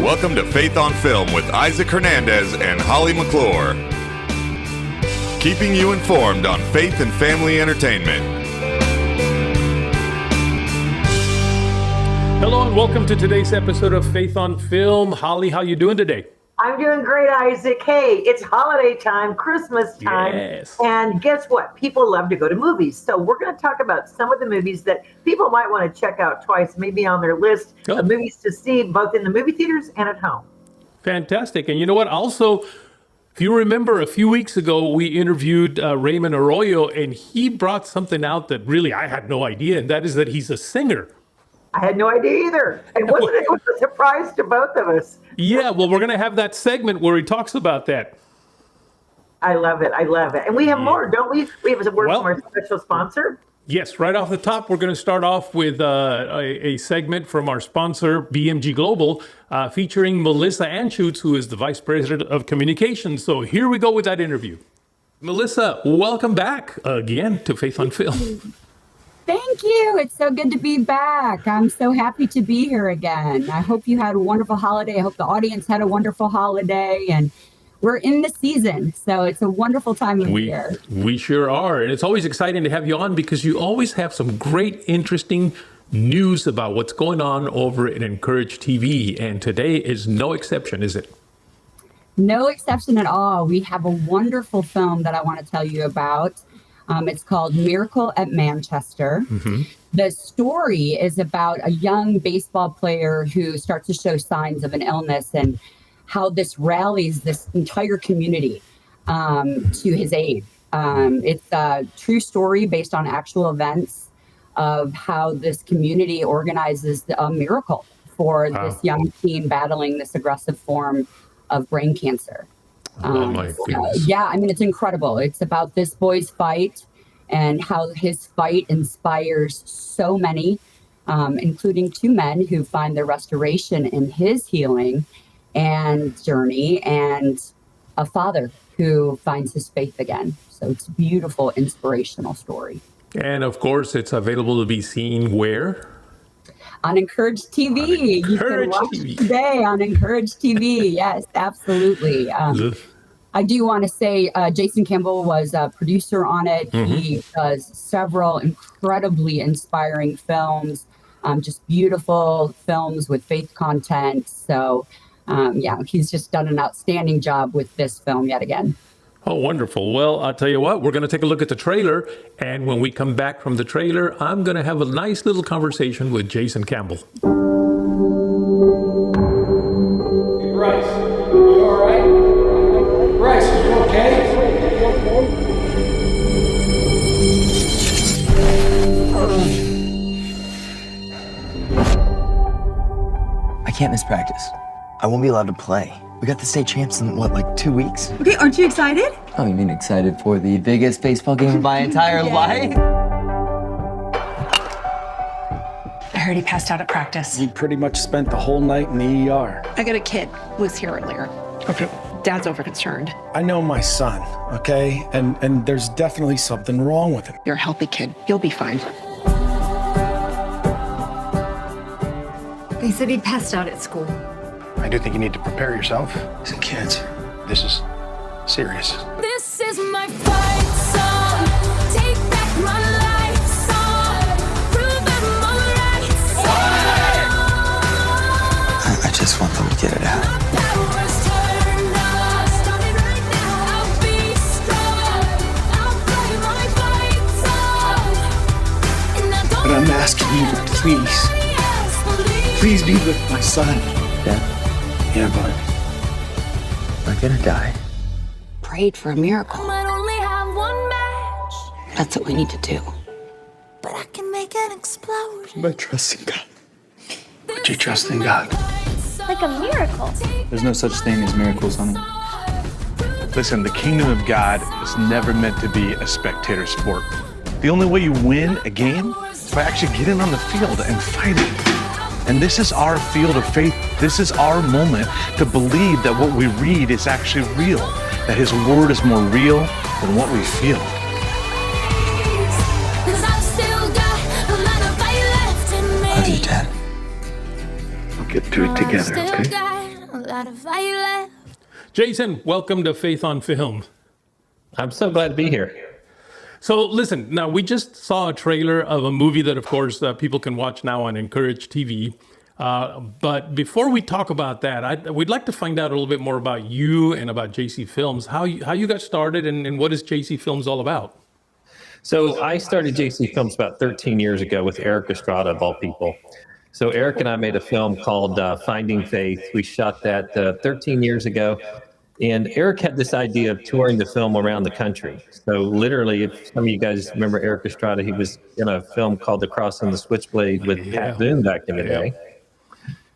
Welcome to Faith on Film with Isaac Hernandez and Holly McClure. Keeping you informed on faith and family entertainment. Hello and welcome to today's episode of Faith on Film. Holly, how you doing today? I'm doing great, Isaac. Hey, it's holiday time, Christmas time. Yes. And guess what? People love to go to movies. So we're going to talk about some of the movies that people might want to check out twice, maybe on their list of movies to see both in the movie theaters and at home. Fantastic. And you know what? Also, if you remember a few weeks ago, we interviewed Raymond Arroyo, and he brought something out that really I had no idea, and that is that he's a singer. I had no idea either. And wasn't it was a surprise to both of us? Yeah, well, we're going to have that segment where he talks about that. I love it. I love it. And we have more, don't we? We have a word from our special sponsor. Yes, right off the top, we're going to start off with a segment from our sponsor, BMG Global, featuring Melissa Anschutz, who is the Vice President of Communications. So here we go with that interview. Melissa, welcome back again to Faith on Film. Thank you. It's so good to be back. I'm so happy to be here again. I hope you had a wonderful holiday. I hope the audience had a wonderful holiday. And we're in the season, so it's a wonderful time of year. We sure are. And it's always exciting to have you on because you always have some great, interesting news about what's going on over at Encourage TV. And today is no exception, is it? No exception at all. We have a wonderful film that I want to tell you about. It's called Miracle at Manchester. Mm-hmm. The story is about a young baseball player who starts to show signs of an illness and how this rallies this entire community to his aid. It's a true story based on actual events of how this community organizes a miracle for this young teen battling this aggressive form of brain cancer. My goodness. Yeah, I mean, it's incredible. It's about this boy's fight and how his fight inspires so many, including two men who find their restoration in his healing and journey, and a father who finds his faith again. So it's a beautiful, inspirational story. And of course, it's available to be seen where? On Encourage TV. You can watch it today on Encourage TV. Yes, absolutely. I do want to say Jason Campbell was a producer on it. Mm-hmm. He does several incredibly inspiring films, just beautiful films with faith content. So, he's just done an outstanding job with this film yet again. Oh, wonderful. Well, I'll tell you what, we're going to take a look at the trailer. And when we come back from the trailer, I'm going to have a nice little conversation with Jason Campbell. Hey, Bryce, you all right? Bryce, are you okay? I can't miss practice. I won't be allowed to play. We got the state champs in, 2 weeks? Okay, aren't you excited? Oh, you mean excited for the biggest baseball game of my entire life? I heard he passed out at practice. He pretty much spent the whole night in the ER. I got a kid who was here earlier. Okay. Dad's overconcerned. I know my son, okay? And there's definitely something wrong with him. You're a healthy kid. You'll be fine. They said he passed out at school. I do think you need to prepare yourself. He's a kid. This is serious. This is my fight song. Take back my life song. Prove I'm alright song. I just want them to get it out. My power's turned on. Starting right now. I'll be strong. I'll play my fight song. And I don't But I'm asking you to please be with my son. Dad? Yeah, bud. Am I gonna die? Prayed for a miracle. might only have one match, That's what we need to do. but I can make an explosion. I trust in God. Would you trust in God? Like a miracle. There's no such thing as miracles, honey. Listen, the kingdom of God is never meant to be a spectator sport. The only way you win a game is by actually getting on the field and fighting. And this is our field of faith. This is our moment to believe that what we read is actually real, that his word is more real than what we feel. Love you, Dad. We'll get through it together, okay? a lot of fire left. Jason, welcome to Faith on Film. I'm so glad to be here. So listen, now we just saw a trailer of a movie that, of course, people can watch now on Encourage TV. But before we talk about that, we'd like to find out a little bit more about you and about JC Films, how you got started and what is JC Films all about? So I started JC Films about 13 years ago with Eric Estrada, of all people. So Eric and I made a film called Finding Faith. We shot that 13 years ago. And Eric had this idea of touring the film around the country. So literally, if some of you guys remember Eric Estrada, he was in a film called The Cross and the Switchblade with Pat Boone back in the day.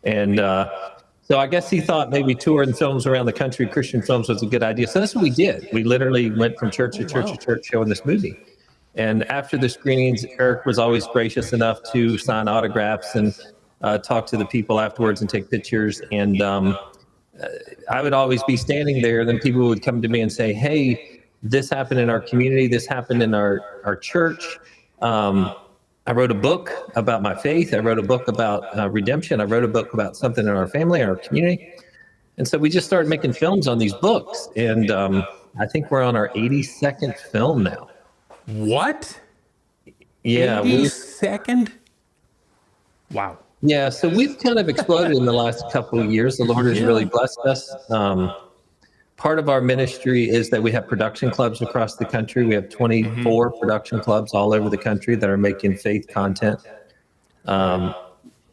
And so I guess he thought maybe touring films around the country, Christian films, was a good idea. So that's what we did. We literally went from church to church to church showing this movie. And after the screenings, Eric was always gracious enough to sign autographs and talk to the people afterwards and take pictures. And I would always be standing there. Then people would come to me and say, hey, this happened in our community. This happened in our church. I wrote a book about my faith. I wrote a book about redemption. I wrote a book about something in our family, our community. And so we just started making films on these books. And I think we're on our 82nd film now. What? Yeah. 82nd? Wow. Yeah, so we've kind of exploded in the last couple of years. The Lord has really blessed us. Part of our ministry is that we have production clubs across the country. We have 24 production clubs all over the country that are making faith content.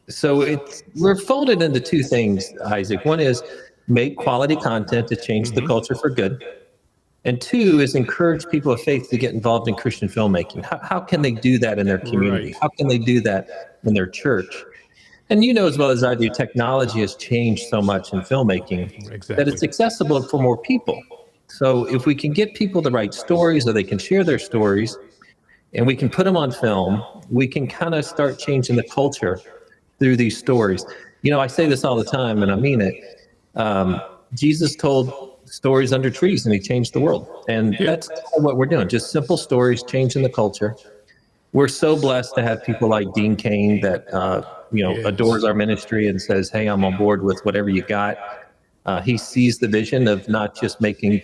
So we're folded into two things, Isaac. One is make quality content to change the culture for good. And two is encourage people of faith to get involved in Christian filmmaking. How can they do that in their community? Right. How can they do that in their church? And you know as well as I do, technology has changed so much in filmmaking that it's accessible for more people. So if we can get people to write stories or they can share their stories and we can put them on film, we can kind of start changing the culture through these stories. You know, I say this all the time and I mean it. Jesus told stories under trees and he changed the world. And that's what we're doing, just simple stories changing the culture. We're so blessed to have people like Dean Cain that, adores our ministry and says, hey, I'm on board with whatever you got. He sees the vision of not just making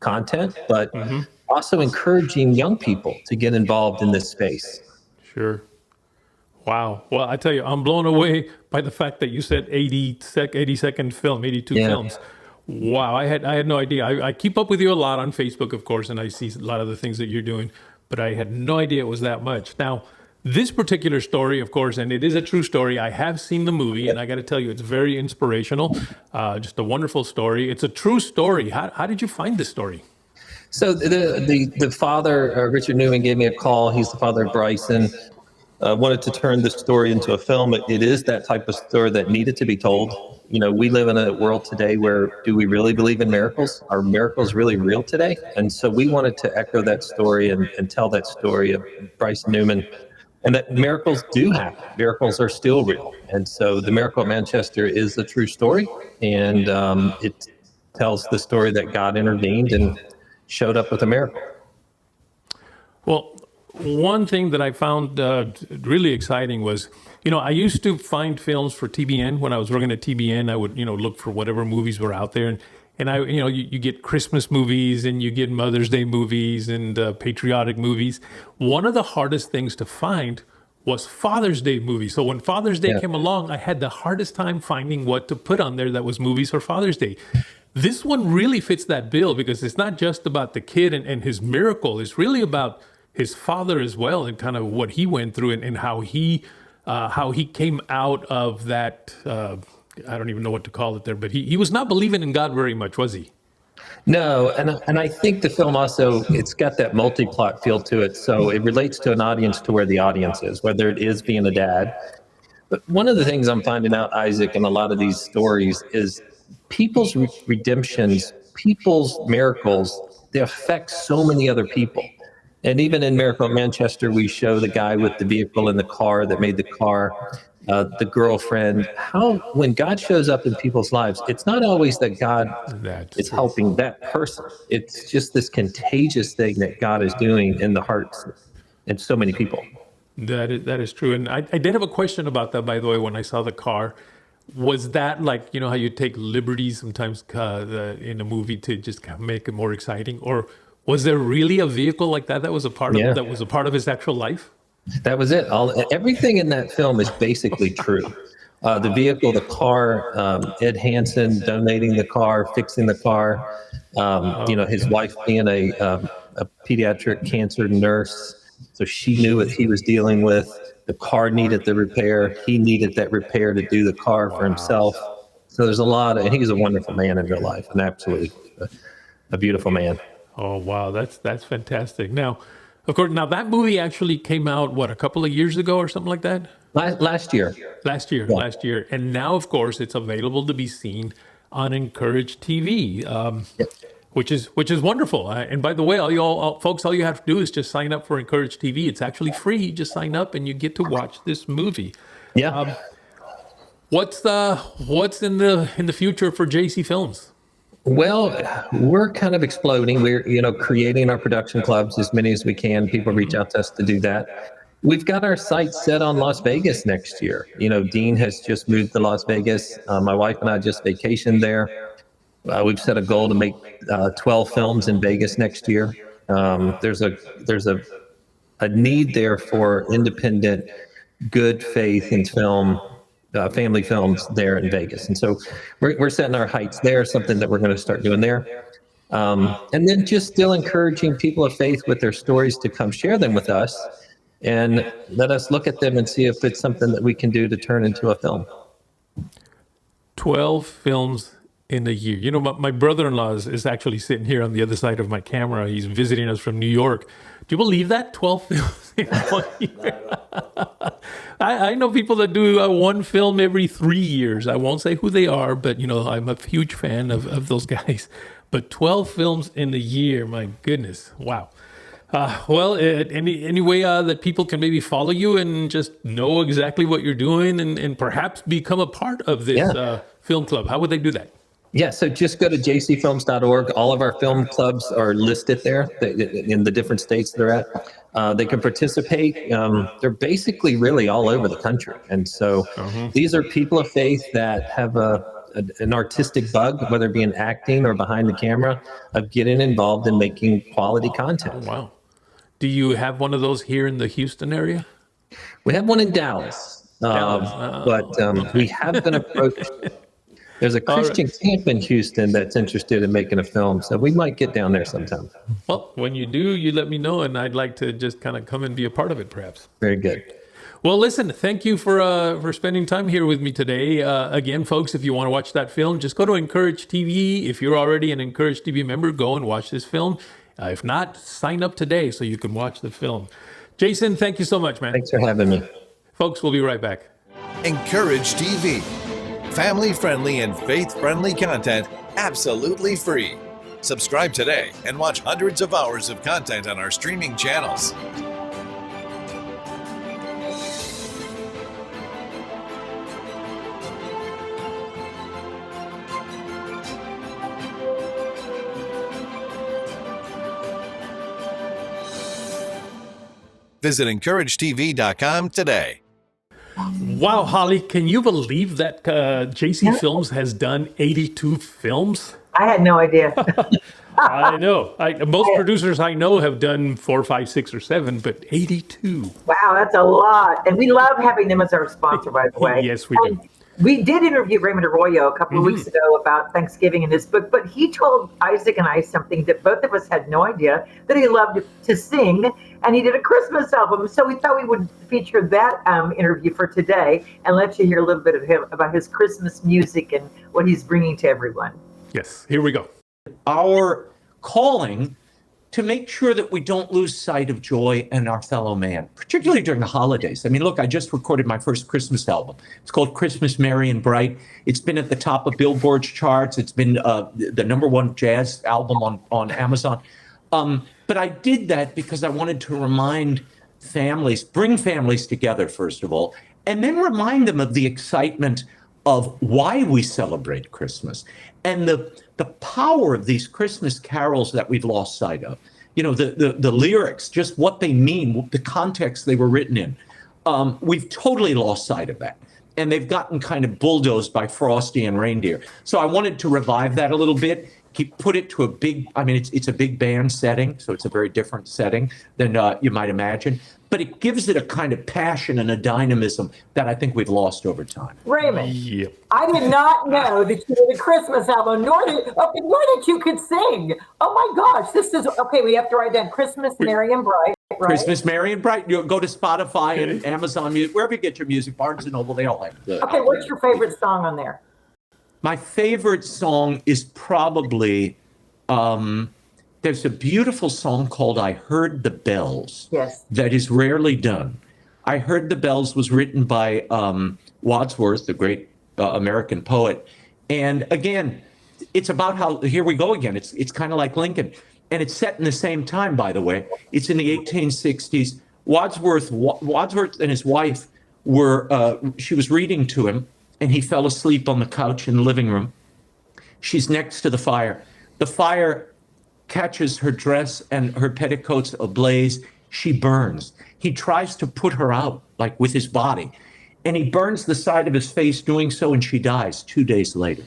content, but also encouraging young people to get involved in this space. Sure. Wow. Well, I tell you, I'm blown away by the fact that you said 82nd film, 82 films. Wow. I had no idea. I keep up with you a lot on Facebook, of course, and I see a lot of the things that you're doing, but I had no idea it was that much. Now, this particular story, of course, and it is a true story. I have seen the movie, and I got to tell you, it's very inspirational. Just a wonderful story. It's a true story. How did you find this story? So the father, Richard Newman, gave me a call. He's the father of Bryson. Wanted to turn this story into a film. It is that type of story that needed to be told. You know, we live in a world today where do we really believe in miracles? Are miracles really real today? And so we wanted to echo that story and tell that story of Bryson Newman. And that miracles do happen. Miracles are still real. And so the miracle at Manchester is a true story. And it tells the story that God intervened and showed up with a miracle. Well, one thing that I found really exciting was, I used to find films for TBN. When I was working at TBN, I would, look for whatever movies were out there. And I, you get Christmas movies and you get Mother's Day movies and patriotic movies. One of the hardest things to find was Father's Day movies. So when Father's Day came along, I had the hardest time finding what to put on there that was movies for Father's Day. This one really fits that bill because it's not just about the kid and his miracle. It's really about his father as well and kind of what he went through and how he came out of that. I don't even know what to call it there, but he was not believing in God very much, was he? No, and I think the film also, it's got that multi-plot feel to it. So it relates to an audience to where the audience is, whether it is being a dad. But one of the things I'm finding out, Isaac, in a lot of these stories is people's redemptions, people's miracles, they affect so many other people. And even in Miracle at Manchester, we show the guy with the vehicle in the car that made the car, the girlfriend. How, when God shows up in people's lives, it's not always that God is helping that person. It's just this contagious thing that God is doing in the hearts of so many people. That is true. And I did have a question about that, by the way, when I saw the car. Was that like, you know, how you take liberties sometimes in a movie to just kind of make it more exciting? Or was there really a vehicle like that was a part of his actual life? That was it. Everything in that film is basically true. The vehicle, the car, Ed Hansen donating the car, fixing the car, his wife being a pediatric cancer nurse. So she knew what he was dealing with. The car needed the repair. He needed that repair to do the car for himself. So there's a lot and he's a wonderful man in real life, and absolutely a beautiful man. Oh, wow. That's fantastic. Now, of course, that movie actually came out, a couple of years ago or something like that? Last year. Last year. And now, of course, it's available to be seen on Encourage TV, which is wonderful. And by the way, all you have to do is just sign up for Encourage TV. It's actually free. You just sign up and you get to watch this movie. Yeah. What's in the future for JC Films? Well, we're kind of exploding. We're, creating our production clubs, as many as we can. People reach out to us to do that. We've got our sights set on Las Vegas next year. Dean has just moved to Las Vegas. My wife and I just vacationed there. We've set a goal to make 12 films in Vegas next year. There's a need there for independent, good faith in film, family films there in Vegas. And so we're setting our heights there, something that we're going to start doing there. And then just still encouraging people of faith with their stories to come share them with us and let us look at them and see if it's something that we can do to turn into a film. 12 films in a year. My brother-in-law is actually sitting here on the other side of my camera. He's visiting us from New York. Do you believe that? 12 films in 1 year? I know people that do one film every 3 years. I won't say who they are, but, I'm a huge fan of those guys. But 12 films in a year, my goodness. Wow. Any way that people can maybe follow you and just know exactly what you're doing and perhaps become a part of this film club? How would they do that? Yeah, so just go to jcfilms.org. All of our film clubs are listed there in the different states they're at. They can participate. They're basically really all over the country. And so these are people of faith that have an artistic bug, whether it be in acting or behind the camera, of getting involved in making quality content. Oh, wow. Do you have one of those here in the Houston area? We have one in Dallas. But we have been approached. There's a Christian camp in Houston that's interested in making a film, so we might get down there sometime. Well, when you do, you let me know, and I'd like to just kind of come and be a part of it, perhaps. Very good. Well, listen, thank you for spending time here with me today. Again, folks, if you want to watch that film, just go to Encourage TV. If you're already an Encourage TV member, go and watch this film. If not, sign up today so you can watch the film. Jason, thank you so much, man. Thanks for having me. Folks, we'll be right back. Encourage TV. Family-friendly and faith-friendly content absolutely free. Subscribe today and watch hundreds of hours of content on our streaming channels. Visit encouragetv.com today. Wow, Holly, can you believe that JC Films has done 82 films? I had no idea. I know. Most producers I know have done 4, 5, 6, or 7, but 82. Wow, that's a lot. And we love having them as our sponsor, by the way. Yes, we do. We did interview Raymond Arroyo a couple of weeks ago about Thanksgiving in this book, but he told Isaac and I something that both of us had no idea, that he loved to sing, and he did a Christmas album. So we thought we would feature that interview for today and let you hear a little bit of him about his Christmas music and what he's bringing to everyone. Yes, here we go. Our calling to make sure that we don't lose sight of joy in our fellow man, particularly during the holidays. I mean, look, I just recorded my first Christmas album. It's called Christmas Merry and Bright. It's been at the top of Billboard's charts. It's been the #1 jazz album on Amazon. But I did that because I wanted to remind families, bring families together, first of all, and then remind them of the excitement of why we celebrate Christmas and the power of these Christmas carols that we've lost sight of. You know, the lyrics, just what they mean, the context they were written in. We've totally lost sight of that. and they've gotten kind of bulldozed by Frosty and Reindeer. So I wanted to revive that a little bit, put it to a big, I mean, it's a big band setting, so it's a very different setting than you might imagine. But it gives it a kind of passion and a dynamism that I think we've lost over time. Raymond, Yep. I did not know that you did a Christmas album, nor that you could sing. Oh my gosh, this is, okay, we have to write down Christmas Merry and Bright, right? Christmas Merry and Bright. You go to Spotify and Amazon Music, wherever you get your music, Barnes & Noble, they all have it. Okay, what's your favorite song on there? My favorite song is probably, there's a beautiful song called I Heard the Bells. Yes. That is rarely done. I Heard the Bells was written by Wadsworth, the great American poet. And again, it's about how, here we go again, it's kind of like Lincoln. And it's set in the same time, by the way. It's in the 1860s. Wadsworth and his wife she was reading to him, and he fell asleep on the couch in the living room. She's next to the fire. The fire catches her dress and her petticoats ablaze. She burns. He tries to put her out, like with his body, and he burns the side of his face doing so, and she dies 2 days later.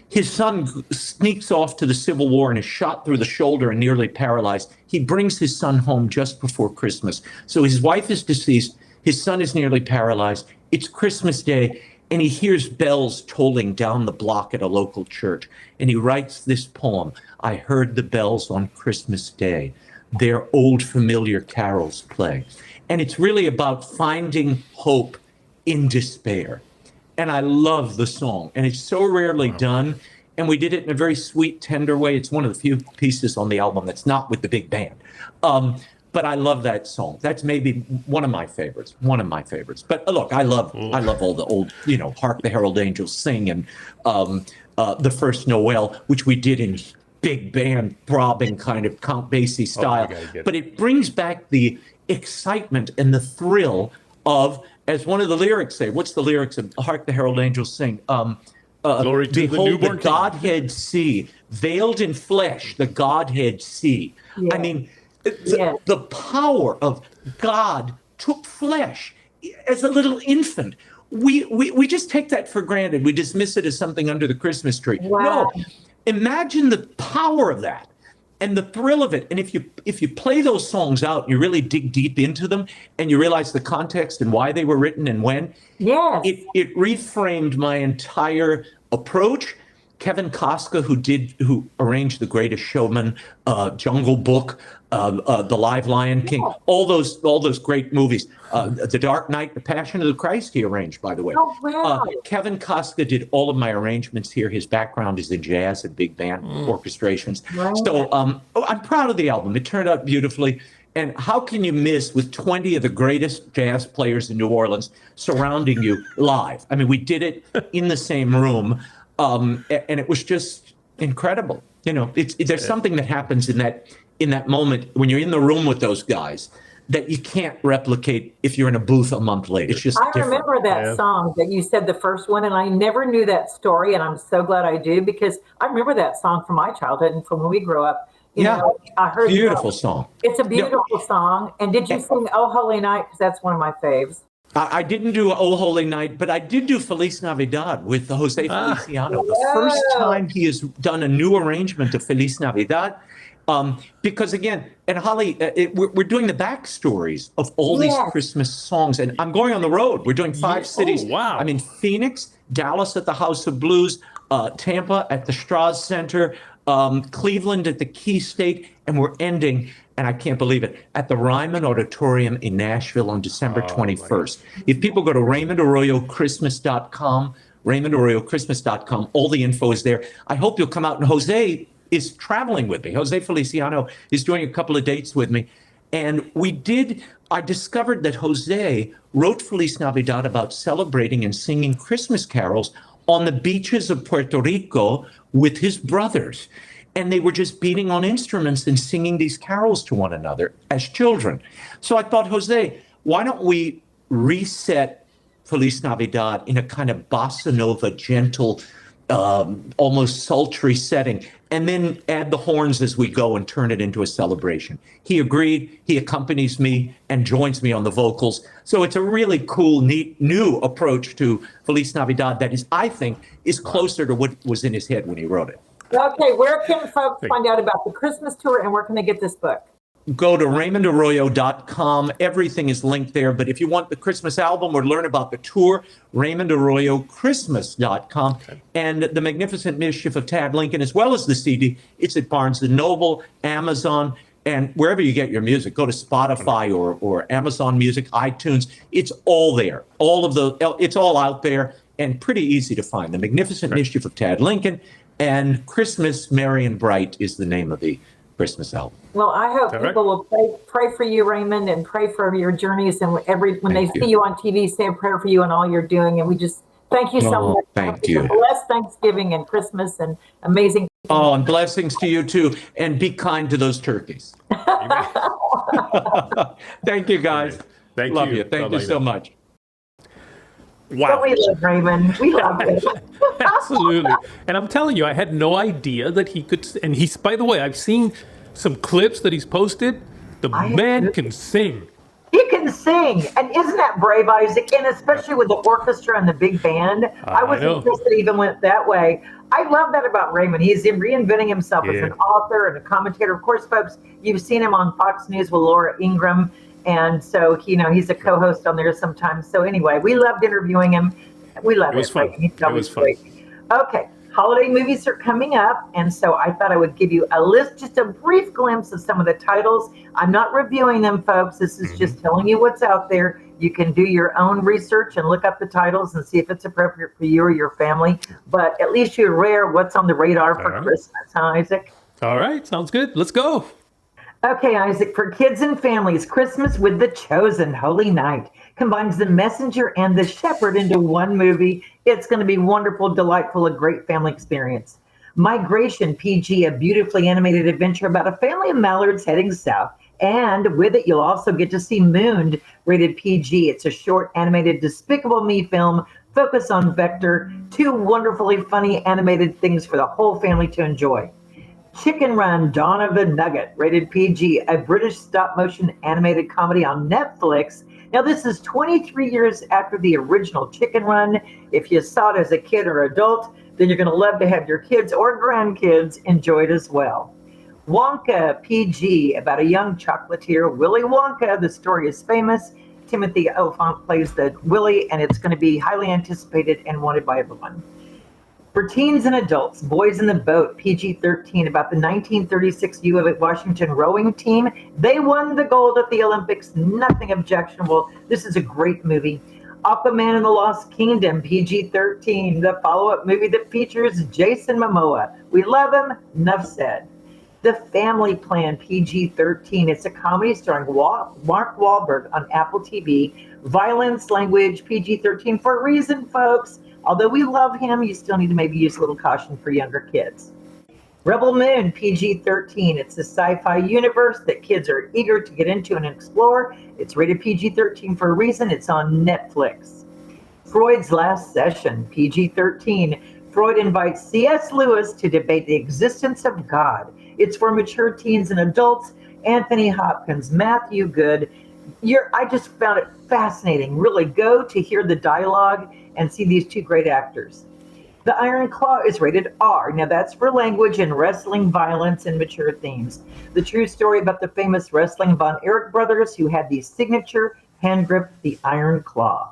His son sneaks off to the Civil War and is shot through the shoulder and nearly paralyzed. He brings his son home just before Christmas. So his wife is deceased. His son is nearly paralyzed. It's Christmas Day, and he hears bells tolling down the block at a local church. And he writes this poem, I heard the bells on Christmas Day. Their old familiar carols play. And it's really about finding hope in despair. And I love the song. And it's so rarely done. And we did it in a very sweet, tender way. It's one of the few pieces on the album that's not with the big band. But I love that song. That's maybe one of my favorites. But look, I love all the old, Hark the Herald Angels Sing and the First Noel, which we did in big band throbbing kind of Count Basie style. But it brings back the excitement and the thrill of, as one of the lyrics say, what's the lyrics of Hark the Herald Angels Sing? Glory to the newborn the Godhead see, veiled in flesh, the Godhead see. Yeah. I mean, the power of God took flesh as a little infant. We just take that for granted. We dismiss it as something under the Christmas tree. Wow. No, imagine the power of that and the thrill of it. And if you play those songs out, and you really dig deep into them, and you realize the context and why they were written and when. Yes. It reframed my entire approach. Kevin Costner, who arranged The Greatest Showman, Jungle Book, The Live Lion King, all those great movies. The Dark Knight, The Passion of the Christ, he arranged, by the way. Oh, wow. Kevin Costner did all of my arrangements here. His background is in jazz and big band orchestrations. Right. So I'm proud of the album. It turned out beautifully. And how can you miss with 20 of the greatest jazz players in New Orleans surrounding you live? I mean, we did it in the same room. And it was just incredible. There's something that happens in that moment when you're in the room with those guys that you can't replicate if you're in a booth a month later. It's just different. Remember that song that you said, the first one, and I never knew that story, and I'm so glad I do, because I remember that song from my childhood and from when we grew up. I heard beautiful song. It's a beautiful song. And did you sing Oh Holy Night? Because that's one of my faves. I didn't do Oh Holy Night, but I did do Feliz Navidad with Jose Feliciano. The first time he has done a new arrangement of Feliz Navidad. Because again, and Holly, we're doing the backstories of all these Christmas songs. And I'm going on the road. We're doing 5 cities. Oh, wow. I'm in Phoenix, Dallas at the House of Blues, Tampa at the Strauss Center, Cleveland at the Key State, and we're ending, and I can't believe it, at the Ryman Auditorium in Nashville on December 21st. If people go to RaymondArroyoChristmas.com, RaymondArroyoChristmas.com, all the info is there. I hope you'll come out, and Jose is traveling with me. Jose Feliciano is doing a couple of dates with me. And I discovered that Jose wrote Feliz Navidad about celebrating and singing Christmas carols on the beaches of Puerto Rico with his brothers. And they were just beating on instruments and singing these carols to one another as children. So I thought, Jose, why don't we reset Feliz Navidad in a kind of bossa nova, gentle, almost sultry setting, and then add the horns as we go and turn it into a celebration. He agreed. He accompanies me and joins me on the vocals. So it's a really cool, neat, new approach to Feliz Navidad that is, I think, is closer to what was in his head when he wrote it. Okay, where can folks find out about the Christmas tour and where can they get this book? Go to RaymondArroyo.com. Everything is linked there. But if you want the Christmas album or learn about the tour, RaymondArroyoChristmas.com. And The Magnificent Mischief of Tad Lincoln, as well as the CD, it's at Barnes & Noble, Amazon, and wherever you get your music. Go to Spotify or Amazon Music, iTunes. It's all there. It's all out there and pretty easy to find. The Magnificent Mischief of Tad Lincoln and Christmas Merry and Bright is the name of the Christmas album. Well, I hope people will pray for you, Raymond, and pray for your journeys. And when they see you on TV, say a prayer for you and all you're doing. And we just thank you so much. Thank you. Blessed Thanksgiving and Christmas and amazing. Oh, and blessings to you too. And be kind to those turkeys. Thank you, guys. Love you. Thank you so much. Wow. But we love Raymond. We love him. Absolutely. And I'm telling you, I had no idea that he could. And he's, by the way, I've seen some clips that he's posted. The man can sing. He can sing. And isn't that brave, Isaac? And especially with the orchestra and the big band. I was impressed that he even went that way. I love that about Raymond. He's reinventing himself as an author and a commentator. Of course, folks, you've seen him on Fox News with Laura Ingraham. And so, he's a co-host on there sometimes. So anyway, we loved interviewing him. We love it. It was fun. It was fun. Okay. Holiday movies are coming up. And so I thought I would give you a list, just a brief glimpse of some of the titles. I'm not reviewing them, folks. This is just telling you what's out there. You can do your own research and look up the titles and see if it's appropriate for you or your family. But at least you're aware what's on the radar for Christmas, huh, Isaac? All right. Sounds good. Let's go. Okay, Isaac, for kids and families, Christmas with the Chosen, Holy Night, combines the messenger and the shepherd into one movie. It's going to be wonderful, delightful, a great family experience. Migration, PG, a beautifully animated adventure about a family of mallards heading south. And with it, you'll also get to see Mooned, rated PG. It's a short animated Despicable Me film focused on Vector. Two wonderfully funny animated things for the whole family to enjoy. Chicken Run, Dawn of the Nugget, rated PG, a British stop-motion animated comedy on Netflix. Now, this is 23 years after the original Chicken Run. If you saw it as a kid or adult, then you're going to love to have your kids or grandkids enjoy it as well. Wonka, PG, about a young chocolatier, Willy Wonka. The story is famous. Timothy Olyphant plays the Willy, and it's going to be highly anticipated and wanted by everyone. For teens and adults, Boys in the Boat, PG-13, about the 1936 U of Washington rowing team. They won the gold at the Olympics. Nothing objectionable. This is a great movie. Aquaman and the Lost Kingdom, PG-13, the follow-up movie that features Jason Momoa. We love him. Enough said. The Family Plan, PG-13. It's a comedy starring Mark Wahlberg on Apple TV. Violence, language, PG-13 for a reason, folks. Although we love him, you still need to maybe use a little caution for younger kids. Rebel Moon, PG-13. It's a sci-fi universe that kids are eager to get into and explore. It's rated PG-13 for a reason. It's on Netflix. Freud's Last Session, PG-13. Freud invites C.S. Lewis to debate the existence of God. It's for mature teens and adults. Anthony Hopkins, Matthew Good. I just found it fascinating. Really go to hear the dialogue and see these two great actors. The Iron Claw is rated R. Now that's for language and wrestling, violence, and mature themes. The true story about the famous wrestling Von Erich brothers who had the signature hand grip, the Iron Claw.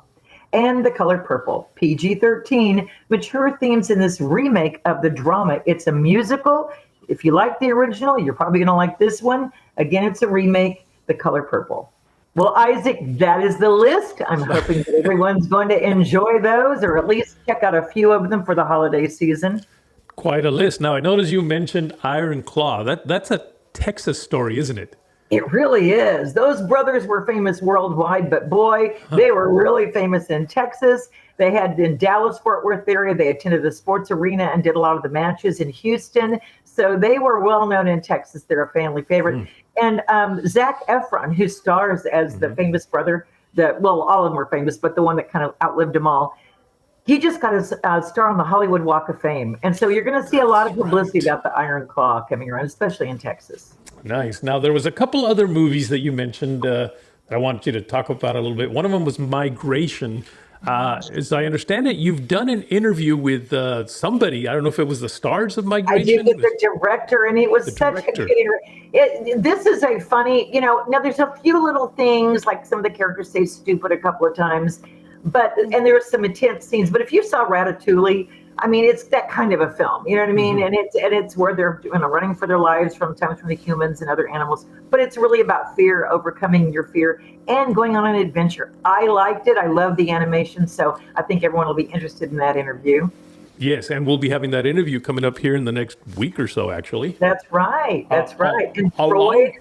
And The Color Purple, PG-13, mature themes in this remake of the drama. It's a musical. If you like the original, you're probably going to like this one. Again, it's a remake, The Color Purple. Well, Isaac, that is the list. I'm hoping that everyone's going to enjoy those or at least check out a few of them for the holiday season. Quite a list. Now, I noticed you mentioned Iron Claw. That's a Texas story, isn't it? It really is. Those brothers were famous worldwide, but boy, they were really famous in Texas. They had in Dallas-Fort Worth area. They attended the sports arena and did a lot of the matches in Houston. So they were well known in Texas. They're a family favorite. And Zac Efron, who stars as the famous brother, all of them were famous, but the one that kind of outlived them all. He just got his star on the Hollywood Walk of Fame. And so you're going to see a lot of publicity about the Iron Claw coming around, especially in Texas. Nice. Now, there was a couple other movies that you mentioned that I wanted you to talk about a little bit. One of them was Migration. As I understand it, you've done an interview with somebody. I don't know if it was the stars of Migration. I did with the director, and it was such a good interview. This is a funny, now there's a few little things, like some of the characters say stupid a couple of times, and there were some intense scenes. But if you saw Ratatouille, I mean, it's that kind of a film, you know what I mean? And it's where they're running for their lives sometimes from the humans and other animals. But it's really about fear, overcoming your fear, and going on an adventure. I liked it. I love the animation. So I think everyone will be interested in that interview. Yes, and we'll be having that interview coming up here in the next week or so, actually. That's right. That's right. And Freud.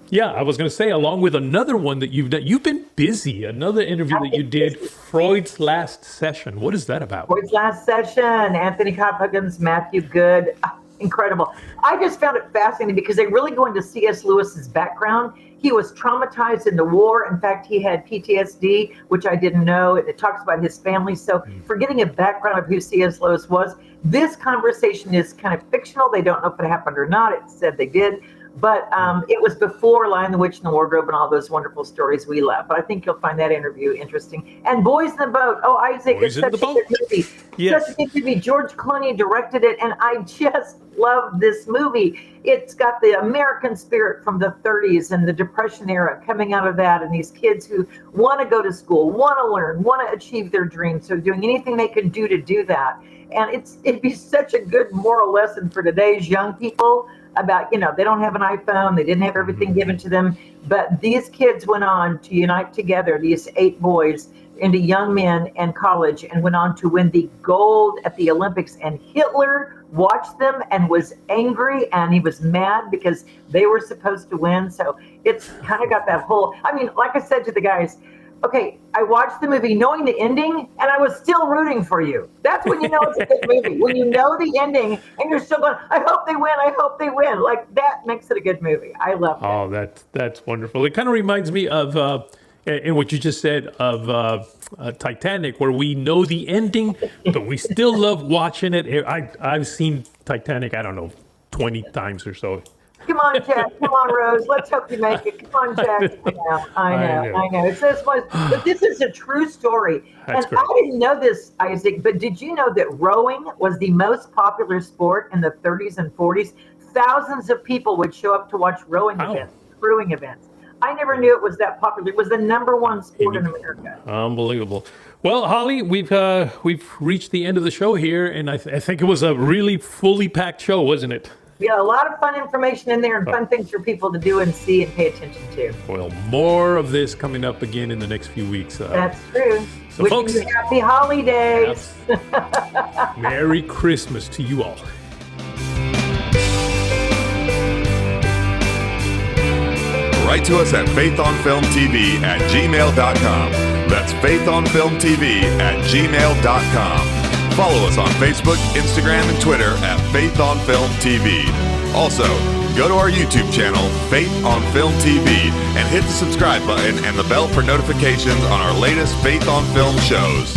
Yeah, I was going to say, along with another one that you've done, you've been busy. Another interview that you did, Freud's Last Session. What is that about? Freud's Last Session, Anthony Hopkins, Matthew Good. Incredible. I just found it fascinating because they really go into C.S. Lewis's background. He was traumatized in the war. In fact, he had PTSD, which I didn't know. It talks about his family. So for getting a background of who C.S. Lewis was, this conversation is kind of fictional. They don't know if it happened or not. It said they did. But it was before Lion, the Witch, and the Wardrobe and all those wonderful stories we love. But I think you'll find that interview interesting. And Boys in the Boat. Oh, Isaac, it's such a good movie. Yes. Such a good movie. George Clooney directed it, and I just love this movie. It's got the American spirit from the 30s and the Depression era coming out of that, and these kids who want to go to school, want to learn, want to achieve their dreams, so doing anything they can do to do that. And it'd be such a good moral lesson for today's young people about, they don't have an iPhone, they didn't have everything given to them, but these kids went on to unite together, these 8 boys, into young men and college, and went on to win the gold at the Olympics. And Hitler watched them and was angry, and he was mad because they were supposed to win. So it's kind of got that whole, like I said to the guys, okay, I watched the movie knowing the ending, and I was still rooting for you. That's when you know it's a good movie. When you know the ending, and you're still going, I hope they win, I hope they win. Like, that makes it a good movie. I love it. Oh, that's wonderful. It kind of reminds me of, in what you just said, of Titanic, where we know the ending, but we still love watching it. I've seen Titanic, 20 times or so. Come on, Jack. Come on, Rose. Let's hope you make it. Come on, Jack. I know. It's this one, but this is a true story. That's and great. I didn't know this, Isaac, but did you know that rowing was the most popular sport in the 30s and 40s? Thousands of people would show up to watch rowing events, crewing events. I never knew it was that popular. It was the #1 sport in America. Unbelievable. Well, Holly, we've reached the end of the show here, and I think it was a really fully packed show, wasn't it? We got a lot of fun information in there and fun things for people to do and see and pay attention to. Well, more of this coming up again in the next few weeks. That's true. So Wishing folks, you happy holidays. Merry Christmas to you all. Write to us at faithonfilmtv@gmail.com. That's faithonfilmtv@gmail.com. Follow us on Facebook, Instagram, and Twitter at Faith on Film TV. Also, go to our YouTube channel, Faith on Film TV, and hit the subscribe button and the bell for notifications on our latest Faith on Film shows.